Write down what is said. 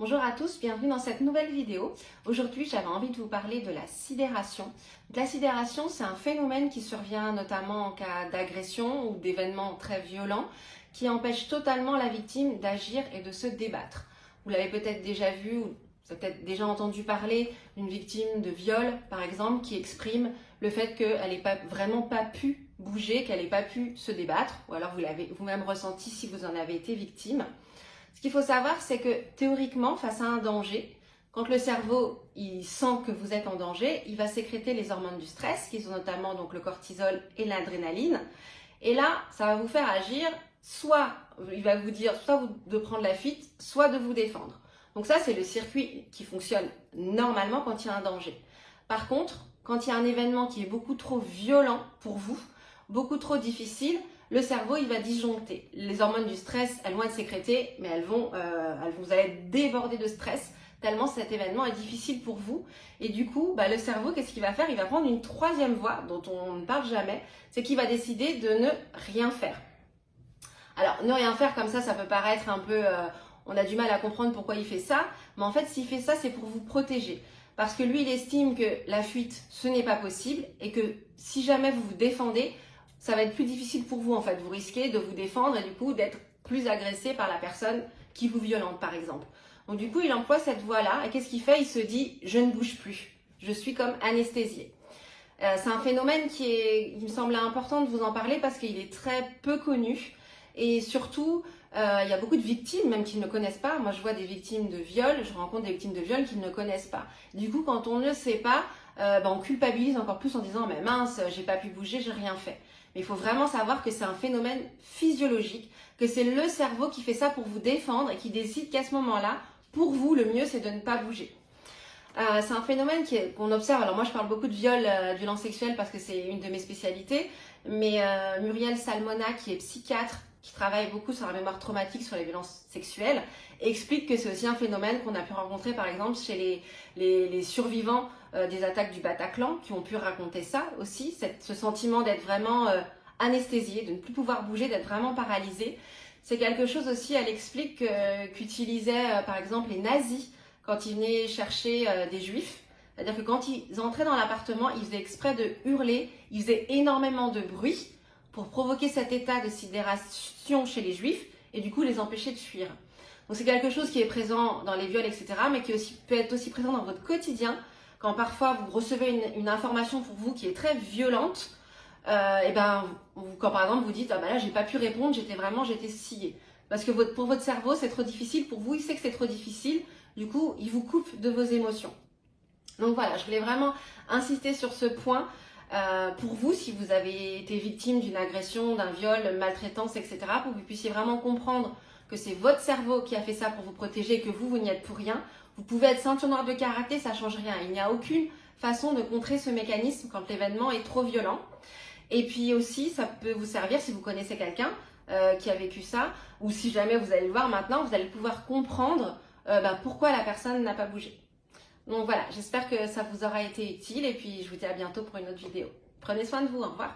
Bonjour à tous, bienvenue dans cette nouvelle vidéo. Aujourd'hui, j'avais envie de vous parler de la sidération. La sidération, c'est un phénomène qui survient notamment en cas d'agression ou d'événements très violents qui empêchent totalement la victime d'agir et de se débattre. Vous l'avez peut-être déjà vu ou vous avez peut-être déjà entendu parler d'une victime de viol, par exemple, qui exprime le fait qu'elle n'ait vraiment pas pu bouger, qu'elle n'ait pas pu se débattre, ou alors vous l'avez vous-même ressenti si vous en avez été victime. Ce qu'il faut savoir, c'est que théoriquement, face à un danger, quand le cerveau il sent que vous êtes en danger, il va sécréter les hormones du stress, qui sont notamment donc le cortisol et l'adrénaline. Et là, ça va vous faire agir, soit il va vous dire soit de prendre la fuite, soit de vous défendre. Donc ça, c'est le circuit qui fonctionne normalement quand il y a un danger. Par contre, quand il y a un événement qui est beaucoup trop violent pour vous, beaucoup trop difficile, le cerveau il va disjoncter. Les hormones du stress, elles vont être sécrétées, mais vous allez être débordé de stress tellement cet événement est difficile pour vous. Et du coup, le cerveau, qu'est-ce qu'il va faire? Il va prendre une troisième voie dont on ne parle jamais, c'est qu'il va décider de ne rien faire. Alors, ne rien faire comme ça peut paraître un peu... on a du mal à comprendre pourquoi il fait ça, mais en fait, s'il fait ça, c'est pour vous protéger. Parce que lui, il estime que la fuite, ce n'est pas possible et que si jamais vous vous défendez, ça va être plus difficile pour vous en fait. Vous risquez de vous défendre et du coup d'être plus agressé par la personne qui vous violente par exemple. Donc du coup, il emploie cette voie-là et qu'est-ce qu'il fait? Il se dit « je ne bouge plus, je suis comme anesthésié ». C'est un phénomène il me semblait important de vous en parler parce qu'il est très peu connu et surtout, il y a beaucoup de victimes même qui ne le connaissent pas. Moi, je vois des victimes de viol, je rencontre des victimes de viol qui ne le connaissent pas. Du coup, quand on ne sait pas, on culpabilise encore plus en disant « mais mince, j'ai pas pu bouger, j'ai rien fait ». Mais il faut vraiment savoir que c'est un phénomène physiologique, que c'est le cerveau qui fait ça pour vous défendre et qui décide qu'à ce moment-là, pour vous, le mieux, c'est de ne pas bouger. C'est un phénomène qu'on observe. Alors moi, je parle beaucoup de viol, de violence sexuelle parce que c'est une de mes spécialités. Mais Muriel Salmona, qui est psychiatre, qui travaille beaucoup sur la mémoire traumatique, sur les violences sexuelles, explique que c'est aussi un phénomène qu'on a pu rencontrer par exemple chez les survivants des attaques du Bataclan, qui ont pu raconter ça aussi, ce sentiment d'être vraiment anesthésié, de ne plus pouvoir bouger, d'être vraiment paralysé. C'est quelque chose aussi, elle explique qu'utilisaient par exemple les nazis quand ils venaient chercher des juifs. C'est-à-dire que quand ils entraient dans l'appartement, ils faisaient exprès de hurler, ils faisaient énormément de bruit pour provoquer cet état de sidération chez les juifs et du coup les empêcher de fuir. Donc c'est quelque chose qui est présent dans les viols, etc., mais qui peut être aussi présent dans votre quotidien. Quand parfois vous recevez une information pour vous qui est très violente, quand par exemple vous dites « ah là j'ai pas pu répondre, j'étais sciée ». Parce que pour votre cerveau c'est trop difficile, pour vous il sait que c'est trop difficile, du coup il vous coupe de vos émotions. Donc voilà, je voulais vraiment insister sur ce point. Pour vous, si vous avez été victime d'une agression, d'un viol, maltraitance, etc., pour que vous puissiez vraiment comprendre que c'est votre cerveau qui a fait ça pour vous protéger et que vous n'y êtes pour rien. Vous pouvez être ceinture noire de karaté, ça ne change rien. Il n'y a aucune façon de contrer ce mécanisme quand l'événement est trop violent. Et puis aussi, ça peut vous servir si vous connaissez quelqu'un qui a vécu ça, ou si jamais vous allez le voir maintenant, vous allez pouvoir comprendre pourquoi la personne n'a pas bougé. Donc voilà, j'espère que ça vous aura été utile et puis je vous dis à bientôt pour une autre vidéo. Prenez soin de vous, au revoir.